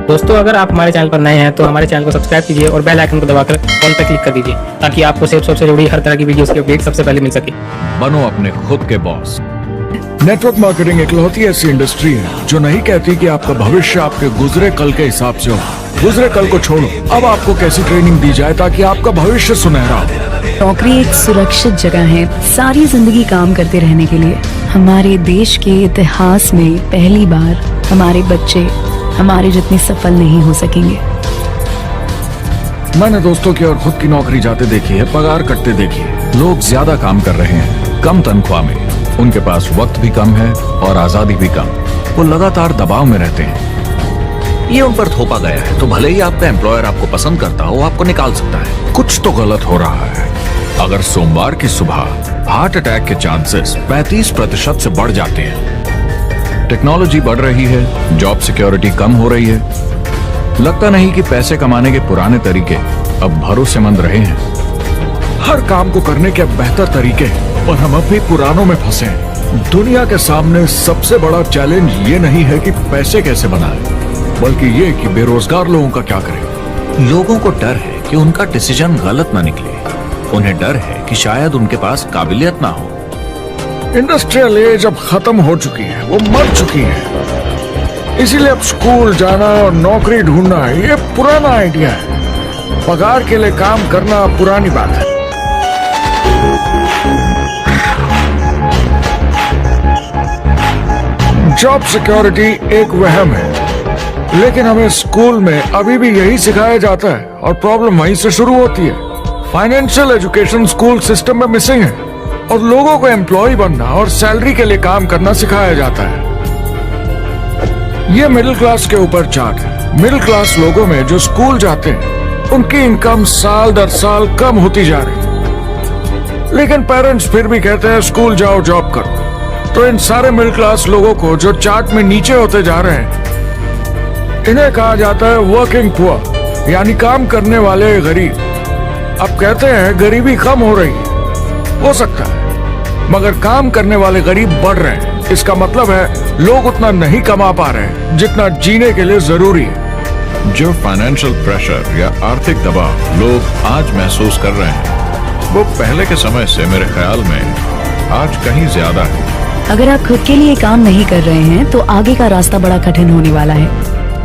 दोस्तों अगर आप हमारे चैनल पर नए हैं तो हमारे चैनल को सब्सक्राइब कीजिए और बेल आइकन को दबाकर ऑल पर क्लिक कर दीजिए ताकि आपको सेल्स से जुड़ी हर तरह की वीडियोस की अपडेट सबसे पहले मिल सके। बनो अपने खुद के बॉस। नेटवर्क मार्केटिंग इकलौती ऐसी इंडस्ट्री है जो नहीं कहती कि आपका भविष्य आपके गुजरे कल के हिसाब से हो। गुजरे कल को छोड़ो, अब आपको कैसी ट्रेनिंग दी जाए ताकि आपका भविष्य सुनहरा हो। नौकरी एक सुरक्षित जगह है सारी जिंदगी काम करते रहने के लिए। हमारे देश के इतिहास में पहली बार हमारे बच्चे हमारे जितने सफल नहीं हो सकेंगे। मैंने दोस्तों की और खुद की नौकरी जाते देखी है, पगार कटते देखी है। लोग ज्यादा काम कर रहे हैं कम तनख्वाह में, उनके पास वक्त भी कम है और आजादी भी कम। वो लगातार दबाव में रहते हैं। ये उन पर थोपा गया है, तो भले ही आपका एम्प्लॉयर आपको पसंद करता हो, आपको निकाल सकता है। कुछ तो गलत हो रहा है। अगर सोमवार की सुबह हार्ट अटैक के चांसेस 35% से बढ़ जाते हैं। टेक्नोलॉजी बढ़ रही है, जॉब सिक्योरिटी कम हो रही है। लगता नहीं कि पैसे कमाने के पुराने तरीके अब भरोसेमंद रहे हैं। हर काम को करने के बेहतर तरीके हैं और हम अब भी पुरानों में फंसे हैं। दुनिया के सामने सबसे बड़ा चैलेंज ये नहीं है कि पैसे कैसे बनाएं, बल्कि ये कि बेरोजगार लोगों का क्या करें। लोगों को डर है कि उनका डिसीजन गलत ना निकले। उन्हें डर है कि शायद उनके पास काबिलियत ना हो। इंडस्ट्रियल एज अब खत्म हो चुकी है, वो मर चुकी है। इसीलिए अब स्कूल जाना और नौकरी ढूंढना ये पुराना आइडिया है। पगार के लिए काम करना पुरानी बात है। जॉब सिक्योरिटी एक वहम है, लेकिन हमें स्कूल में अभी भी यही सिखाया जाता है और प्रॉब्लम वहीं से शुरू होती है। फाइनेंशियल एजुकेशन स्कूल सिस्टम में मिसिंग है और लोगों को एम्प्लॉय बनना और सैलरी के लिए काम करना सिखाया जाता है। ये मिडिल क्लास के ऊपर चार्ट है। मिडिल क्लास लोगों में जो स्कूल जाते हैं उनकी इनकम साल दर साल कम होती जा रही है, लेकिन पेरेंट्स फिर भी कहते हैं स्कूल जाओ जॉब करो। तो इन सारे मिडिल क्लास लोगों को जो चार्ट में नीचे होते जा रहे हैं, इन्हें कहा जाता है वर्किंग पुअर, यानी काम करने वाले गरीब। अब कहते हैं गरीबी कम हो रही है, हो सकता है, मगर काम करने वाले गरीब बढ़ रहे हैं। इसका मतलब है लोग उतना नहीं कमा पा रहे हैं जितना जीने के लिए जरूरी है। जो फाइनेंशियल प्रेशर या आर्थिक दबाव लोग आज महसूस कर रहे हैं, वो पहले के समय से मेरे ख्याल में आज कहीं ज्यादा है। अगर आप खुद के लिए काम नहीं कर रहे हैं तो आगे का रास्ता बड़ा कठिन होने वाला है।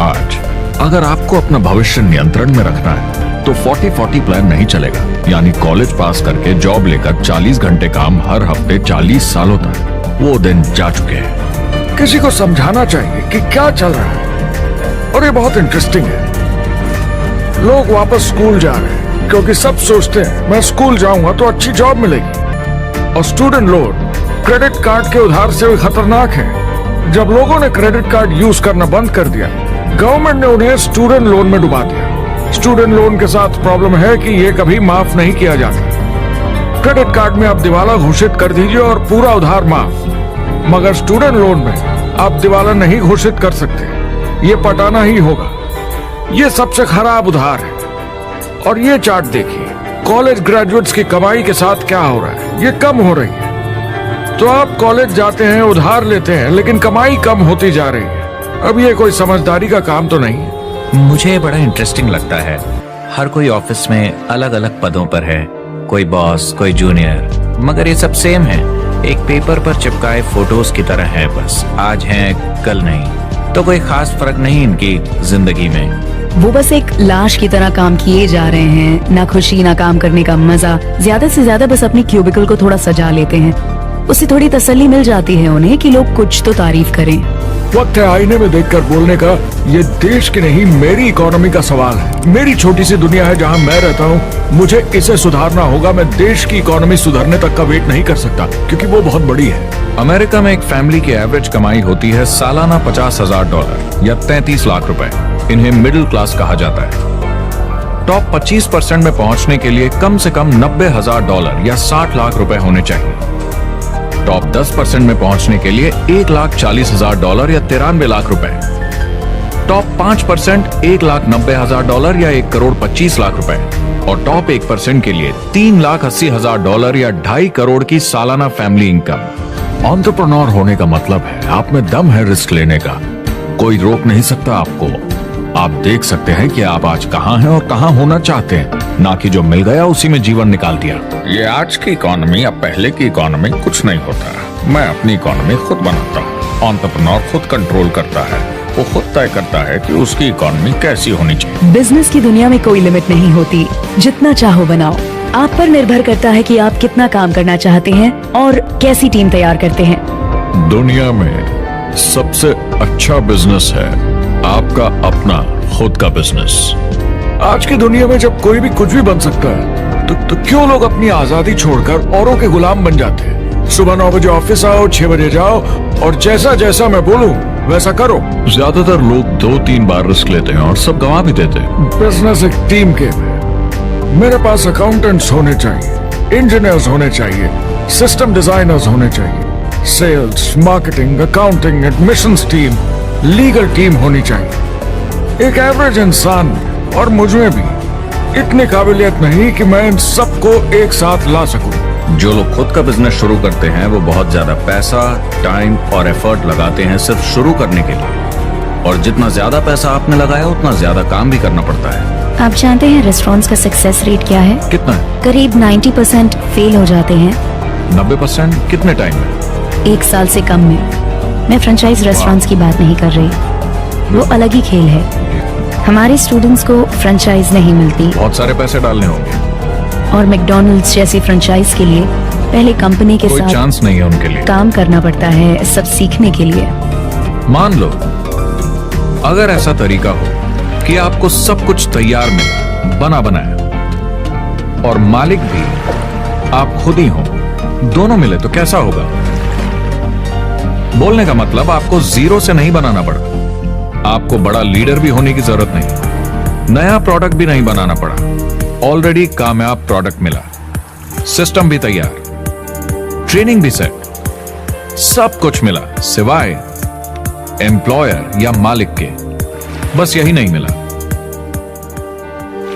आज अगर आपको अपना भविष्य नियंत्रण में रखना है तो 40-40 प्लान नहीं चलेगा। यानी कॉलेज पास करके जॉब लेकर 40 घंटे काम हर हफ्ते 40 सालों तक, वो दिन जा चुके हैं। किसी को समझाना चाहिए कि क्या चल रहा है, और ये बहुत इंटरेस्टिंग है। लोग वापस स्कूल जा रहे हैं क्योंकि सब सोचते हैं मैं स्कूल जाऊंगा तो अच्छी जॉब मिलेगी। और स्टूडेंट लोन क्रेडिट कार्ड के उधार से भी खतरनाक है। जब लोगों ने क्रेडिट कार्ड यूज करना बंद कर दिया, गवर्नमेंट ने उन्हें स्टूडेंट लोन में डुबा दिया। स्टूडेंट लोन के साथ प्रॉब्लम है कि ये कभी माफ नहीं किया जाता। क्रेडिट कार्ड में आप दिवाला घोषित कर दीजिए और पूरा उधार माफ, मगर स्टूडेंट लोन में आप दिवाला नहीं घोषित कर सकते, ये पटाना ही होगा। ये सबसे खराब उधार है। और ये चार्ट देखिए, कॉलेज ग्रेजुएट्स की कमाई के साथ क्या हो रहा है, ये कम हो रही है। तो आप कॉलेज जाते हैं, उधार लेते हैं, लेकिन कमाई कम होती जा रही है। अब ये कोई समझदारी का काम तो नहीं है। मुझे बड़ा इंटरेस्टिंग लगता है। हर कोई ऑफिस में अलग अलग पदों पर है, कोई बॉस, कोई जूनियर, मगर ये सब सेम है। एक पेपर पर चिपकाए फोटोज की तरह है, बस आज हैं कल नहीं। तो कोई खास फर्क नहीं इनकी जिंदगी में। वो बस एक लाश की तरह काम किए जा रहे हैं। ना खुशी ना काम करने का मजा। ज्यादा से ज्यादा बस अपनी क्यूबिकल को थोड़ा सजा लेते हैं, उससे थोड़ी तसल्ली मिल जाती है उन्हें कि लोग कुछ तो तारीफ करें। वक्त है आईने में देखकर बोलने का। ये देश की नहीं मेरी इकोनॉमी का सवाल है। मेरी छोटी सी दुनिया है जहां मैं रहता हूं, मुझे इसे सुधारना होगा। मैं देश की इकोनॉमी सुधरने तक का वेट नहीं कर सकता क्योंकि वो बहुत बड़ी है। अमेरिका में एक फैमिली की एवरेज कमाई होती है सालाना $50,000 या 33 लाख रुपए। इन्हें मिडिल क्लास कहा जाता है। टॉप 25% में पहुंचने के लिए कम से कम $90,000 या 60 लाख रुपए होने चाहिए। टॉप 10% में पहुंचने के लिए $1,40,000 या 93 लाख रुपए। टॉप 5% $1,90,000 या 1,25 लाख रुपए। और टॉप 1% के लिए $3,80,000 या 2.5 करोड़ की सालाना फैमिली इनकम। एंटरप्रेन्योर होने का मतलब है आप में दम है रिस्क लेने का। कोई रोक नहीं सकता आपको। आप देख सकते हैं कि आप आज कहाँ हैं और कहाँ होना चाहते हैं, ना कि जो मिल गया उसी में जीवन निकाल दिया। ये आज की इकोनॉमी या पहले की इकोनॉमी कुछ नहीं होता। मैं अपनी इकोनॉमी खुद बनाता हूँ। एंटरप्रेन्योर खुद कंट्रोल करता है, वो खुद तय करता है कि उसकी इकोनॉमी कैसी होनी चाहिए। बिजनेस की दुनिया में कोई लिमिट नहीं होती, जितना चाहो बनाओ। आप पर निर्भर करता है कि आप कितना काम करना चाहते हैं और कैसी टीम तैयार करते हैं। दुनिया में सबसे अच्छा बिजनेस है आपका अपना खुद का बिजनेस। आज की दुनिया में जब कोई भी कुछ भी बन सकता है तो क्यों लोग अपनी आजादी छोड़कर औरों के गुलाम बन जाते हैं। सुबह 9 बजे ऑफिस आओ, 6 बजे जाओ और जैसा जैसा मैं बोलूं वैसा करो। ज्यादातर लोग 2-3 बार रिस्क लेते हैं और सब गंवा भी देते हैं। बिजनेस एक टीम गेम है। मेरे पास अकाउंटेंट्स होने चाहिए, इंजीनियर्स होने चाहिए, सिस्टम डिजाइनर्स होने चाहिए, sales, marketing, accounting, admissions team, legal team होनी चाहिए। एक एवरेज इंसान और मुझ में भी इतनी काबिलियत नहीं कि मैं इन सबको एक साथ ला सकूं। जो लोग खुद का बिजनेस शुरू करते हैं वो बहुत ज्यादा पैसा, टाइम और एफर्ट लगाते हैं सिर्फ शुरू करने के लिए, और जितना ज्यादा पैसा आपने लगाया उतना ज्यादा काम भी करना पड़ता है। आप जानते हैं रेस्टोरेंट्स का सक्सेस रेट क्या है? कितना है? करीब 90% फेल हो जाते हैं 90%? कितने टाइम में? 1 साल से कम में। मैं फ्रेंचाइज रेस्टोरेंट्स की बात नहीं कर रही, वो अलग ही खेल है। हमारे स्टूडेंट्स को फ्रेंचाइज नहीं मिलती बहुत सारे पैसे डालने होंगे और मैकडॉनल्ड्स जैसी फ्रेंचाइज के लिए पहले कंपनी के कोई साथ चांस नहीं है उनके लिए। काम करना पड़ता है सब सीखने के लिए। मान लो अगर ऐसा तरीका हो कि आपको सब कुछ तैयार मिला, बना बनाया, और मालिक भी आप खुद ही हो, दोनों मिले तो कैसा होगा? बोलने का मतलब आपको जीरो से नहीं बनाना पड़ा, आपको बड़ा लीडर भी होने की जरूरत नहीं, नया प्रोडक्ट भी नहीं बनाना पड़ा, ऑलरेडी कामयाब प्रोडक्ट मिला, सिस्टम भी तैयार, ट्रेनिंग भी सेट, सब कुछ मिला सिवाय एम्प्लॉयर या मालिक के। बस यही नहीं मिला।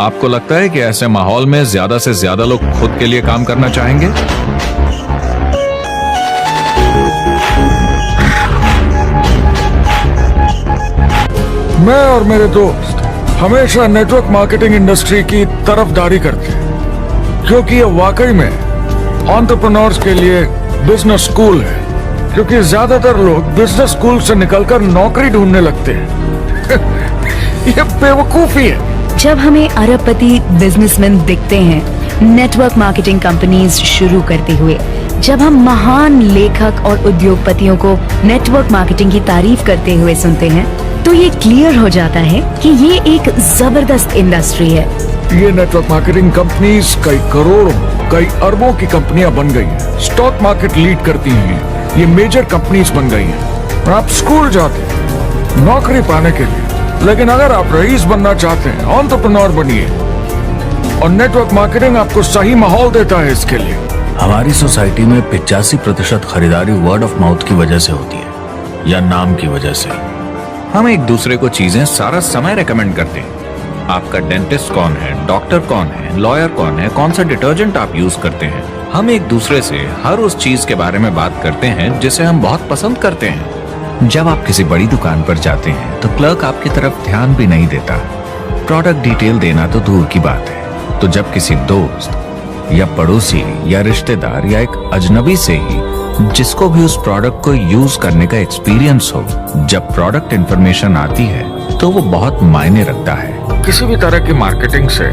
आपको लगता है कि ऐसे माहौल में ज्यादा से ज्यादा लोग खुद के लिए काम करना चाहेंगे? मैं और मेरे दोस्त हमेशा नेटवर्क मार्केटिंग इंडस्ट्री की तरफदारी करते हैं, क्योंकि ये वाकई में एंटरप्रेन्योर्स के लिए बिजनेस स्कूल है। क्योंकि ज्यादातर लोग बिजनेस स्कूल से निकलकर नौकरी ढूंढने लगते हैं। ये बेवकूफी है। जब हमें अरबपति बिजनेसमैन दिखते हैं नेटवर्क मार्केटिंग कंपनीज शुरू करते हुए, जब हम महान लेखक और उद्योगपतियों को नेटवर्क मार्केटिंग की तारीफ करते हुए सुनते हैं, तो ये क्लियर हो जाता है कि ये एक जबरदस्त इंडस्ट्री है। ये नेटवर्क मार्केटिंग कंपनीज कई करोड़ों, कई अरबों की कंपनियां बन गई हैं। स्टॉक मार्केट लीड करती हैं। ये मेजर कंपनीज बन गई हैं। और आप स्कूल जाते हैं नौकरी पाने के लिए, लेकिन अगर आप रईस बनना चाहते हैं, एंटरप्रेन्योर बनिए, और नेटवर्क मार्केटिंग आपको सही माहौल देता है इसके लिए। हमारी सोसाइटी में 85% खरीदारी वर्ड ऑफ माउथ की वजह से होती है या नाम की वजह से। हम एक दूसरे को चीजें सारा समय रेकमेंड करते हैं। आपका डेंटिस्ट कौन है, डॉक्टर कौन है, लॉयर कौन है, कौन सा डिटर्जेंट आप यूज करते हैं। हम एक दूसरे से हर उस चीज के बारे में बात करते हैं जिसे हम बहुत पसंद करते हैं। जब आप किसी बड़ी दुकान पर जाते हैं तो क्लर्क आपकी तरफ ध्यान भी नहीं देता, प्रोडक्ट डिटेल देना तो दूर की बात है। तो जब किसी दोस्त या पड़ोसी या रिश्तेदार या एक अजनबी से ही जिसको भी उस प्रोडक्ट को यूज करने का एक्सपीरियंस हो, जब प्रोडक्ट इंफॉर्मेशन आती है तो वो बहुत मायने रखता है। किसी भी तरह की मार्केटिंग से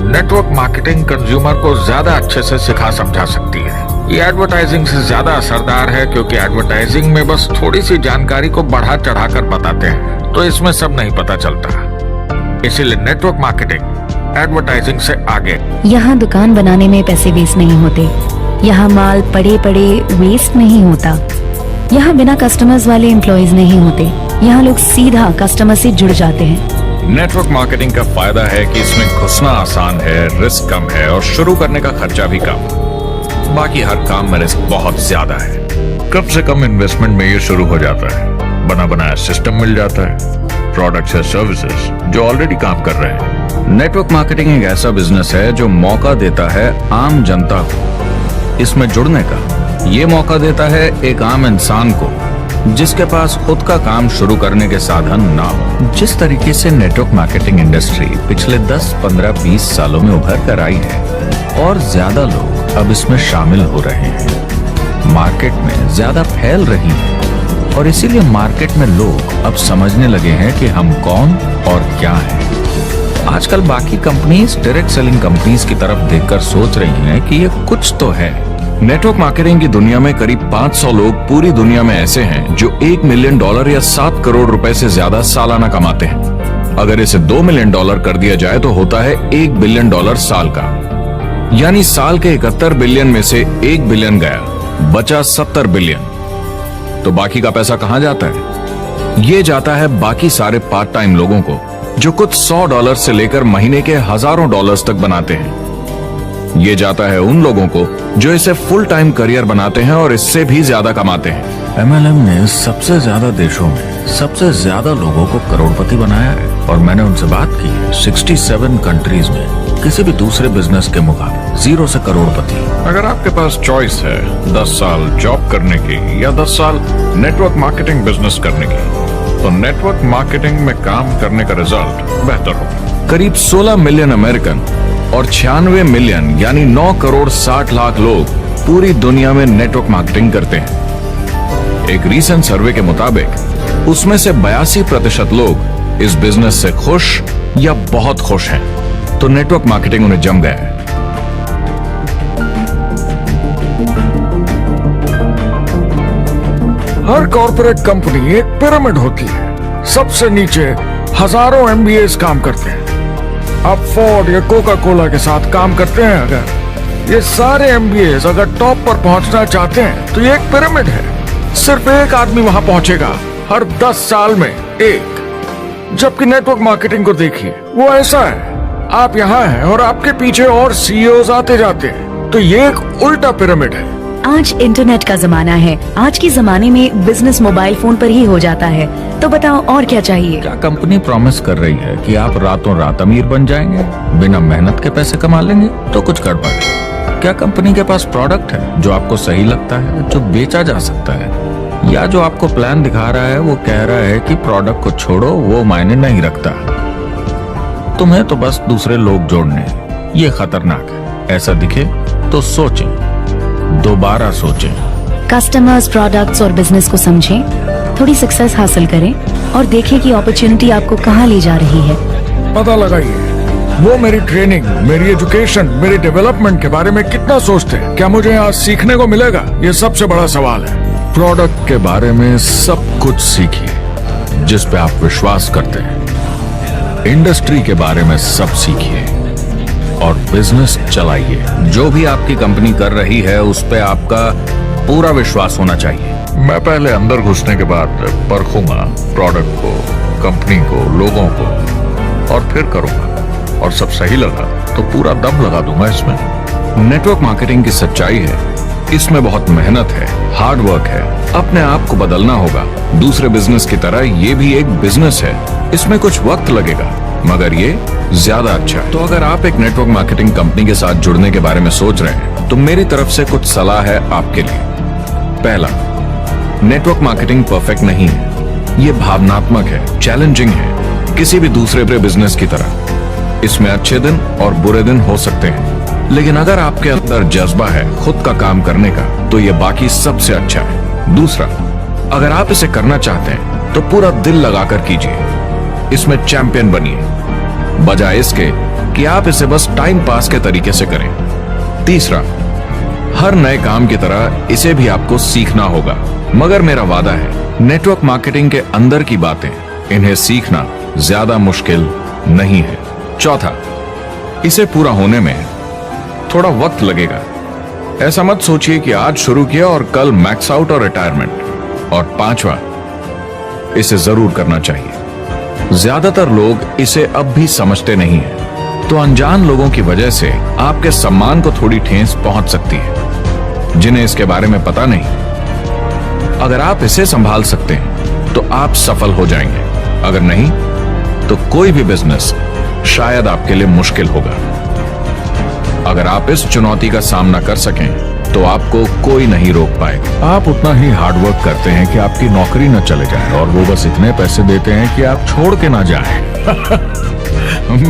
नेटवर्क मार्केटिंग कंज्यूमर को ज्यादा अच्छे से सिखा समझा सकती है। ये एडवर्टाइजिंग से ज्यादा असरदार है, क्योंकि एडवर्टाइजिंग में बस थोड़ी सी जानकारी को बढ़ा चढ़ाकर बताते हैं, तो इसमें सब नहीं पता चलता। इसीलिए नेटवर्क मार्केटिंग एडवर्टाइजिंग से आगे। यहाँ दुकान बनाने में पैसे वेस्ट नहीं होते, यहाँ माल पड़े पड़े वेस्ट नहीं होता, यहाँ बिना कस्टमर्स वाले एम्प्लॉयज नहीं होते, यहाँ लोग सीधा कस्टमर से जुड़ जाते हैं। नेटवर्क मार्केटिंग का फायदा है कि इसमें घुसना आसान है, रिस्क कम है और शुरू करने का खर्चा भी कम। बाकी हर काम में रिस्क बहुत ज्यादा है। कम से कम इन्वेस्टमेंट में ये शुरू हो जाता है। बना बनाया सिस्टम मिल जाता है, प्रोडक्ट्स या सर्विसेज जो ऑलरेडी काम कर रहे हैं। नेटवर्क मार्केटिंग एक ऐसा बिजनेस है जो मौका देता है आम जनता को इसमें जुड़ने का। ये मौका देता है एक आम इंसान को जिसके पास खुद का काम शुरू करने के साधन ना हो। जिस तरीके से नेटवर्क मार्केटिंग इंडस्ट्री पिछले 10, 15, 20 सालों में उभर कर आई है और ज्यादा लोग अब इसमें शामिल हो रहे हैं, मार्केट में ज्यादा फैल रही है और इसीलिए मार्केट में लोग अब समझने लगे हैं कि हम कौन और क्या हैं। आजकल बाकी कंपनीज डायरेक्ट सेलिंग कंपनीज की तरफ देखकर सोच रही हैं कि ये कुछ तो है। नेटवर्क मार्केटिंग की दुनिया में करीब 500 लोग पूरी दुनिया में ऐसे हैं जो $1 मिलियन या 7 करोड़ रुपए से ज्यादा सालाना कमाते हैं। अगर इसे $2 मिलियन कर दिया जाए तो होता है $1 बिलियन साल का, यानी साल के 71 बिलियन में से 1 बिलियन गया, बचा 70 बिलियन। तो बाकी का पैसा कहां जाता है? ये जाता है बाकी सारे पार्ट टाइम लोगों को जो कुछ $100 से लेकर महीने के हजारों डॉलर्स तक बनाते हैं। ये जाता है उन लोगों को जो इसे फुल टाइम करियर बनाते हैं और इससे भी ज्यादा कमाते हैं। MLM ने सबसे ज्यादा देशों में सबसे ज्यादा लोगों को करोड़पति बनाया है और मैंने उनसे बात की है 67 कंट्रीज में किसी भी दूसरे बिजनेस के मुकाबले 0 से करोड़पति। अगर आपके पास चॉइस है 10 साल जॉब करने की या 10 साल नेटवर्क मार्केटिंग बिजनेस करने की, तो नेटवर्क मार्केटिंग में काम करने का रिजल्ट बेहतर होगा। करीब 16 मिलियन अमेरिकन और 96 मिलियन यानी 9 करोड़ 60 लाख लोग पूरी दुनिया में नेटवर्क मार्केटिंग करते हैं। एक रीसेंट सर्वे के मुताबिक उसमें से 82% लोग इस बिजनेस से खुश या बहुत खुश हैं। तो नेटवर्क मार्केटिंग उन्हें जम गया है। हर कॉर्पोरेट कंपनी एक पिरामिड होती है। सबसे नीचे हजारों MBAs काम करते हैं। आप फोर्ड या कोका कोला के साथ काम करते हैं। अगर ये सारे MBAs अगर टॉप पर पहुंचना चाहते हैं तो ये एक पिरामिड है। सिर्फ एक आदमी वहां पहुंचेगा हर 10 साल में एक। जबकि नेटवर्क मार्केटिंग को देखिए, वो ऐसा है, आप यहाँ हैं और आपके पीछे और CEOs आते जाते हैं। तो ये एक उल्टा पिरामिड है। आज इंटरनेट का जमाना है। आज के जमाने में बिजनेस मोबाइल फोन पर ही हो जाता है। तो बताओ और क्या चाहिए? क्या कंपनी प्रॉमिस कर रही है कि आप रातों रात अमीर बन जाएंगे, बिना मेहनत के पैसे कमा लेंगे? तो कुछ गड़बड़ है। क्या कंपनी के पास प्रोडक्ट है जो आपको सही लगता है, जो बेचा जा सकता है, या जो आपको प्लान दिखा रहा है वो कह रहा है कि प्रोडक्ट को छोड़ो, वो मायने नहीं रखता, तुम्हें तो बस दूसरे लोग जोड़ने? ये खतरनाक है। ऐसा दिखे तो सोचें, दोबारा सोचें। कस्टमर्स, प्रोडक्ट्स और बिजनेस को समझें, थोड़ी सक्सेस हासिल करें और देखें कि अपॉर्चुनिटी आपको कहां ले जा रही है। पता लगाइए वो मेरी ट्रेनिंग, मेरी एजुकेशन, मेरी डेवलपमेंट के बारे में कितना सोचते हैं। क्या मुझे यहाँ सीखने को मिलेगा? ये सबसे बड़ा सवाल है। प्रोडक्ट के बारे में सब कुछ सीखिए जिस पे आप विश्वास करते हैं। इंडस्ट्री के बारे में सब सीखिए और बिजनेस चलाइए। जो भी आपकी कंपनी कर रही है उस पे आपका पूरा विश्वास होना चाहिए। मैं पहले अंदर घुसने के बाद परखूंगा प्रोडक्ट को, कंपनी को, लोगों को, और फिर करूंगा। और सब सही लगा तो पूरा दम लगा दूंगा इसमें। नेटवर्क मार्केटिंग की सच्चाई है, इसमें बहुत मेहनत है, हार्ड वर्क है, अपने आप को बदलना होगा। दूसरे बिजनेस की तरह ये भी एक बिजनेस है, इसमें कुछ वक्त लगेगा मगर ये ज्यादा अच्छा है। तो अगर आप एक नेटवर्क मार्केटिंग कंपनी के साथ जुड़ने के बारे में सोच रहे हैं तो मेरी तरफ से कुछ सलाह है आपके लिए। पहला, नेटवर्क मार्केटिंग परफेक्ट नहीं है। ये भावनात्मक है, चैलेंजिंग है, किसी भी दूसरे बिजनेस की तरह। इसमें अच्छे दिन और बुरे दिन हो सकते हैं, लेकिन अगर आपके अंदर जज्बा है खुद का काम करने का तो ये बाकी सबसे अच्छा है। दूसरा, अगर आप इसे करना चाहते हैं तो पूरा दिल लगाकर कीजिए, इसमें चैंपियन बनिए, बजाय इसके कि आप इसे बस टाइम पास के तरीके से करें। तीसरा, हर नए काम की तरह इसे भी आपको सीखना होगा, मगर मेरा वादा है नेटवर्क मार्केटिंग के अंदर की बातें, इन्हें सीखना ज्यादा मुश्किल नहीं है। चौथा, इसे पूरा होने में थोड़ा वक्त लगेगा। ऐसा मत सोचिए कि आज शुरू किया और कल मैक्स आउट और रिटायरमेंट। और पांचवा, इसे जरूर करना चाहिए। ज्यादातर लोग इसे अब भी समझते नहीं हैं, तो अनजान लोगों की वजह से आपके सम्मान को थोड़ी ठेस पहुंच सकती है जिन्हें इसके बारे में पता नहीं। अगर आप इसे संभाल सकते हैं तो आप सफल हो जाएंगे, अगर नहीं तो कोई भी बिजनेस शायद आपके लिए मुश्किल होगा। अगर आप इस चुनौती का सामना कर सकें तो तो आपको कोई नहीं रोक पाएगा। आप उतना ही हार्डवर्क करते हैं कि आपकी नौकरी न चले जाए, और वो बस इतने पैसे देते हैं कि आप छोड़ के ना जाएं।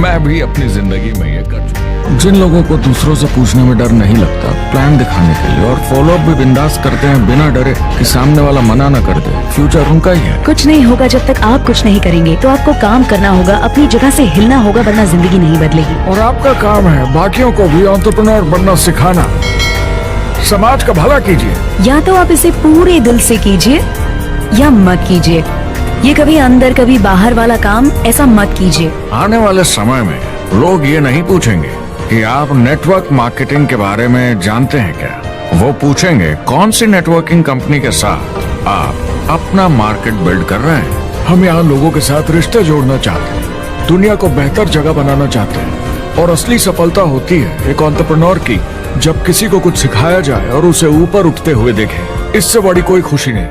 मैं भी अपनी जिंदगी में ये कर चुका हूं। जिन लोगों को दूसरों से पूछने में डर नहीं लगता, प्लान दिखाने के लिए और फॉलो अप भी बिंदास करते हैं बिना डरे कि सामने वाला मना न कर दे, फ्यूचर उनका ही है। कुछ नहीं होगा जब तक आप कुछ नहीं करेंगे। तो आपको काम करना होगा, अपनी जगह से हिलना होगा, वरना जिंदगी नहीं बदलेगी। और आपका काम है बाकियों को भी एंटरप्रेन्योर बनना सिखाना। समाज का भला कीजिए। या तो आप इसे पूरे दिल से कीजिए या मत कीजिए। ये कभी अंदर कभी बाहर वाला काम ऐसा मत कीजिए। आने वाले समय में लोग ये नहीं पूछेंगे कि आप नेटवर्क मार्केटिंग के बारे में जानते हैं क्या। वो पूछेंगे कौन सी नेटवर्किंग कंपनी के साथ आप अपना मार्केट बिल्ड कर रहे हैं। हम यहाँ लोगों के साथ रिश्ते जोड़ना चाहते हैं, दुनिया को बेहतर जगह बनाना चाहते हैं। और असली सफलता होती है एक एंटरप्रेन्योर की, जब किसी को कुछ सिखाया जाए और उसे ऊपर उठते हुए देखे। इससे बड़ी कोई खुशी नहीं।